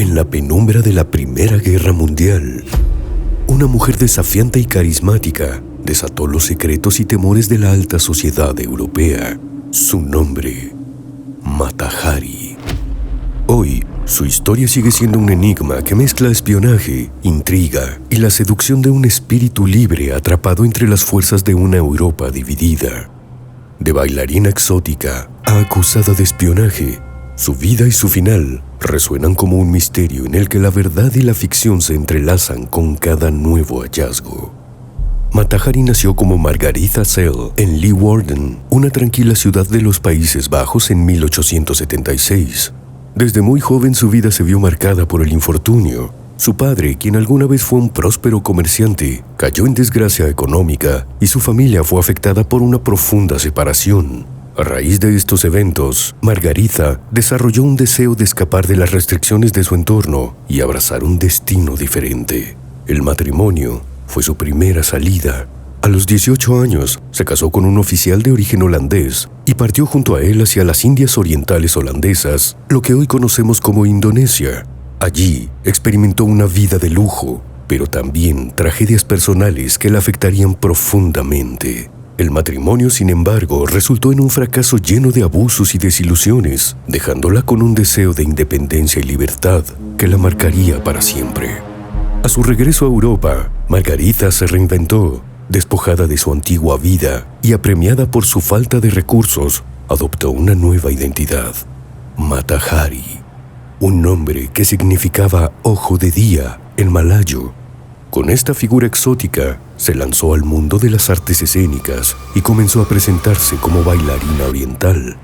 En la penumbra de la Primera Guerra Mundial, una mujer desafiante y carismática desató los secretos y temores de la alta sociedad europea. Su nombre, Mata Hari. Hoy, su historia sigue siendo un enigma que mezcla espionaje, intriga y la seducción de un espíritu libre atrapado entre las fuerzas de una Europa dividida. De bailarina exótica a acusada de espionaje, su vida y su final resuenan como un misterio en el que la verdad y la ficción se entrelazan con cada nuevo hallazgo. Mata Hari nació como Margaritha Zell en Leeuwarden, una tranquila ciudad de los Países Bajos, en 1876. Desde muy joven su vida se vio marcada por el infortunio. Su padre, quien alguna vez fue un próspero comerciante, cayó en desgracia económica y su familia fue afectada por una profunda separación. A raíz de estos eventos, Margaritha desarrolló un deseo de escapar de las restricciones de su entorno y abrazar un destino diferente. El matrimonio fue su primera salida. A los 18 años, se casó con un oficial de origen holandés y partió junto a él hacia las Indias Orientales holandesas, lo que hoy conocemos como Indonesia. Allí, experimentó una vida de lujo, pero también tragedias personales que la afectarían profundamente. El matrimonio, sin embargo, resultó en un fracaso lleno de abusos y desilusiones, dejándola con un deseo de independencia y libertad que la marcaría para siempre. A su regreso a Europa, Margaritha se reinventó. Despojada de su antigua vida y apremiada por su falta de recursos, adoptó una nueva identidad, Mata Hari, un nombre que significaba ojo de día en malayo. Con esta figura exótica, se lanzó al mundo de las artes escénicas y comenzó a presentarse como bailarina oriental.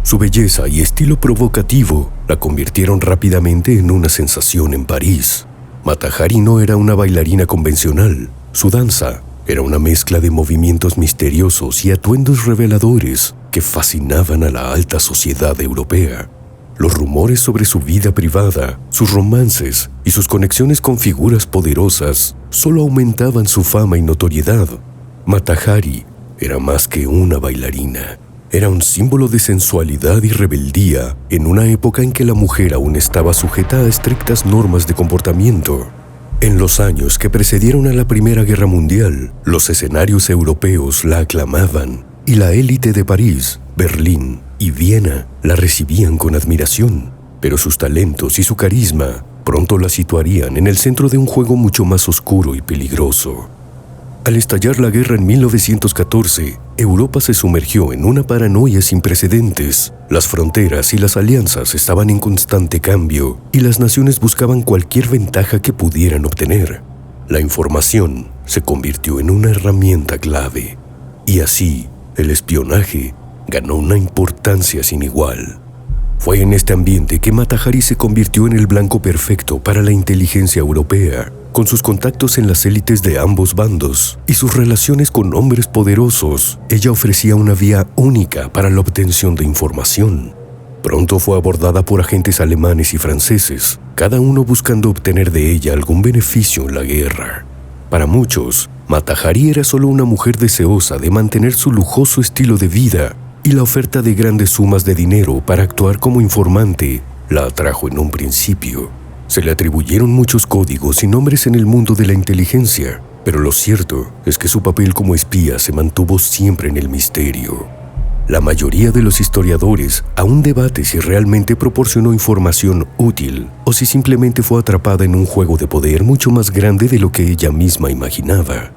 Su belleza y estilo provocativo la convirtieron rápidamente en una sensación en París. Mata Hari no era una bailarina convencional. Su danza era una mezcla de movimientos misteriosos y atuendos reveladores que fascinaban a la alta sociedad europea. Los rumores sobre su vida privada, sus romances y sus conexiones con figuras poderosas solo aumentaban su fama y notoriedad. Mata Hari era más que una bailarina. Era un símbolo de sensualidad y rebeldía en una época en que la mujer aún estaba sujeta a estrictas normas de comportamiento. En los años que precedieron a la Primera Guerra Mundial, los escenarios europeos la aclamaban y la élite de París, Berlín y Viena la recibían con admiración, pero sus talentos y su carisma pronto la situarían en el centro de un juego mucho más oscuro y peligroso. Al estallar la guerra en 1914, Europa se sumergió en una paranoia sin precedentes. Las fronteras y las alianzas estaban en constante cambio y las naciones buscaban cualquier ventaja que pudieran obtener. La información se convirtió en una herramienta clave y así el espionaje ganó una importancia sin igual. Fue en este ambiente que Mata Hari se convirtió en el blanco perfecto para la inteligencia europea. Con sus contactos en las élites de ambos bandos y sus relaciones con hombres poderosos, ella ofrecía una vía única para la obtención de información. Pronto fue abordada por agentes alemanes y franceses, cada uno buscando obtener de ella algún beneficio en la guerra. Para muchos, Mata Hari era solo una mujer deseosa de mantener su lujoso estilo de vida, y la oferta de grandes sumas de dinero para actuar como informante la atrajo en un principio. Se le atribuyeron muchos códigos y nombres en el mundo de la inteligencia, pero lo cierto es que su papel como espía se mantuvo siempre en el misterio. La mayoría de los historiadores aún debate si realmente proporcionó información útil o si simplemente fue atrapada en un juego de poder mucho más grande de lo que ella misma imaginaba.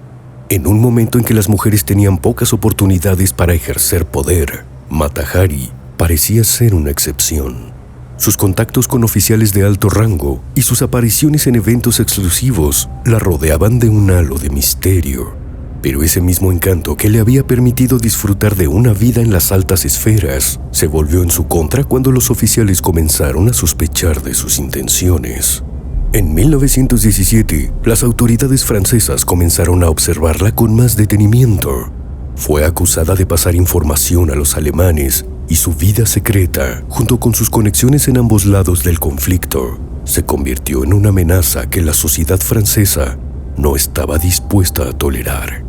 En un momento en que las mujeres tenían pocas oportunidades para ejercer poder, Mata Hari parecía ser una excepción. Sus contactos con oficiales de alto rango y sus apariciones en eventos exclusivos la rodeaban de un halo de misterio. Pero ese mismo encanto que le había permitido disfrutar de una vida en las altas esferas se volvió en su contra cuando los oficiales comenzaron a sospechar de sus intenciones. En 1917, las autoridades francesas comenzaron a observarla con más detenimiento. Fue acusada de pasar información a los alemanes y su vida secreta, junto con sus conexiones en ambos lados del conflicto, se convirtió en una amenaza que la sociedad francesa no estaba dispuesta a tolerar.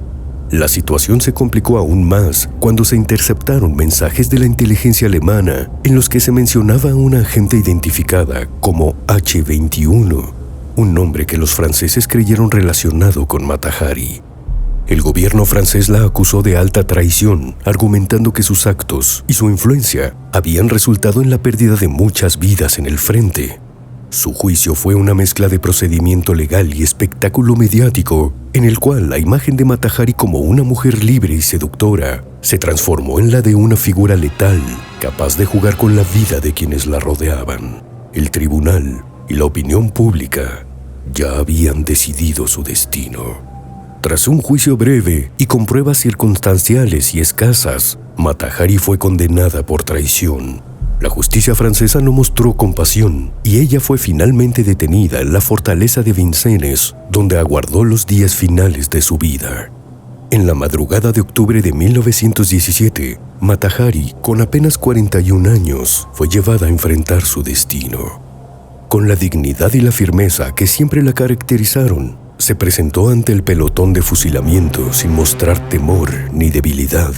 La situación se complicó aún más cuando se interceptaron mensajes de la inteligencia alemana en los que se mencionaba a una agente identificada como H-21, un nombre que los franceses creyeron relacionado con Mata Hari. El gobierno francés la acusó de alta traición, argumentando que sus actos y su influencia habían resultado en la pérdida de muchas vidas en el frente. Su juicio fue una mezcla de procedimiento legal y espectáculo mediático, en el cual la imagen de Mata Hari como una mujer libre y seductora se transformó en la de una figura letal, capaz de jugar con la vida de quienes la rodeaban. El tribunal y la opinión pública ya habían decidido su destino. Tras un juicio breve y con pruebas circunstanciales y escasas, Mata Hari fue condenada por traición. La justicia francesa no mostró compasión y ella fue finalmente detenida en la fortaleza de Vincennes, donde aguardó los días finales de su vida. En la madrugada de octubre de 1917, Mata Hari, con apenas 41 años, fue llevada a enfrentar su destino. Con la dignidad y la firmeza que siempre la caracterizaron, se presentó ante el pelotón de fusilamiento sin mostrar temor ni debilidad.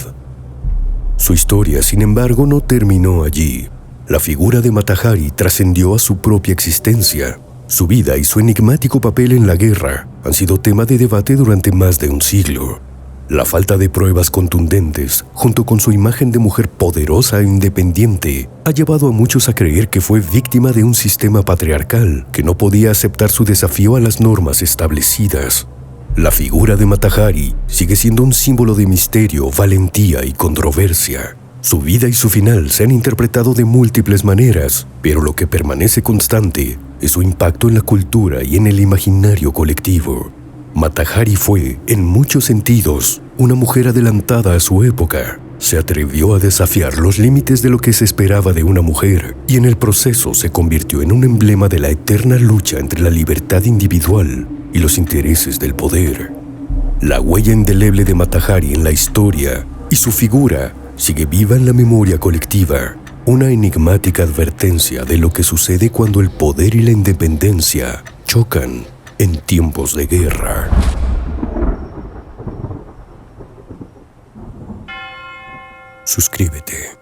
Su historia, sin embargo, no terminó allí. La figura de Mata Hari trascendió a su propia existencia. Su vida y su enigmático papel en la guerra han sido tema de debate durante más de un siglo. La falta de pruebas contundentes, junto con su imagen de mujer poderosa e independiente, ha llevado a muchos a creer que fue víctima de un sistema patriarcal que no podía aceptar su desafío a las normas establecidas. La figura de Mata Hari sigue siendo un símbolo de misterio, valentía y controversia. Su vida y su final se han interpretado de múltiples maneras, pero lo que permanece constante es su impacto en la cultura y en el imaginario colectivo. Mata Hari fue, en muchos sentidos, una mujer adelantada a su época. Se atrevió a desafiar los límites de lo que se esperaba de una mujer y en el proceso se convirtió en un emblema de la eterna lucha entre la libertad individual y los intereses del poder. La huella indeleble de Mata Hari en la historia y su figura sigue viva en la memoria colectiva, una enigmática advertencia de lo que sucede cuando el poder y la independencia chocan en tiempos de guerra. Suscríbete.